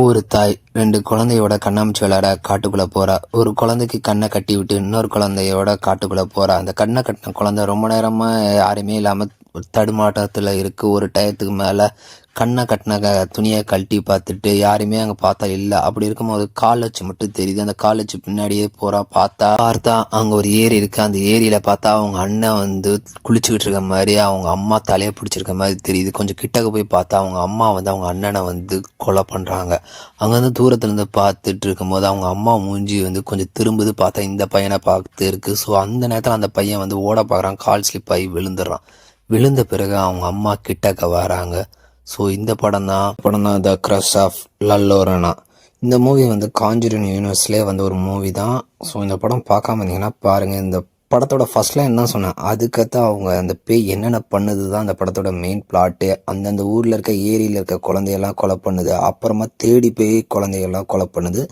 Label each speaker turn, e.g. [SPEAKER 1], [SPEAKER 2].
[SPEAKER 1] ஒரு தாய் 2 குழந்தையோட கண்ணாமூச்சி விளையாட காட்டுக்குள்ள போறா. ஒரு குழந்தைக்கு கண்ணை கட்டி விட்டு இன்னொரு குழந்தையோட காட்டுக்குள்ள போறா. அந்த கண்ணை கட்டின குழந்தை ரொம்ப நேரமா யாருமே இல்லாம தடுமாட்டத்துல இருக்கு. ஒரு டயத்துக்கு மேல கண்ணை கட்டின துணியை கழட்டி பார்த்துட்டு யாருமே அங்க பார்த்தா இல்ல. அப்படி இருக்கும்போது கால் வச்சு மட்டும் தெரியுது. அந்த கால் வச்சு பின்னாடியே பார்த்தா அங்க ஒரு ஏரி இருக்கு. அந்த ஏரியில பார்த்தா அவங்க அண்ணன் குளிச்சுக்கிட்டு இருக்க மாதிரி, அவங்க அம்மா தலையை பிடிச்சிருக்க மாதிரி தெரியுது. கொஞ்சம் கிட்டக்க போய் பார்த்தா அவங்க அம்மா அவங்க அண்ணனை கொலை பண்றாங்க. அங்க தூரத்துல இருந்து பார்த்துட்டு இருக்கும்போது அவங்க அம்மா மூஞ்சி கொஞ்சம் திரும்புது. பார்த்தா இந்த பையனை பார்த்து இருக்கு. ஸோ அந்த நேரத்தில் அந்த பையன் ஓட பார்க்குறான். கால் ஸ்லிப் ஆகி விழுந்துடுறான். விழுந்த பிறகு அவங்க அம்மா கிட்டக்க வராங்க. ஸோ இந்த படம் தான் த கிரஷ் ஆஃப் லா லோரனா. இந்த மூவி காஞ்சூரிங் யூனிவர்ஸ்லேயே ஒரு மூவி தான். ஸோ இந்த படம் பார்க்காம இருந்தீங்கன்னா பாருங்கள். இந்த படத்தோட ஃபர்ஸ்ட் லைன் தான் சொன்னேன். அதுக்கடுத்து அவங்க அந்த பேய் என்னென்ன பண்ணுது தான் அந்த படத்தோட மெயின் பிளாட்டு. அந்தந்த ஊரில் இருக்க ஏரியில் இருக்க குழந்தையெல்லாம் கொலை பண்ணுது. அப்புறமா தேடி போய் குழந்தையெல்லாம் கொலை பண்ணுது.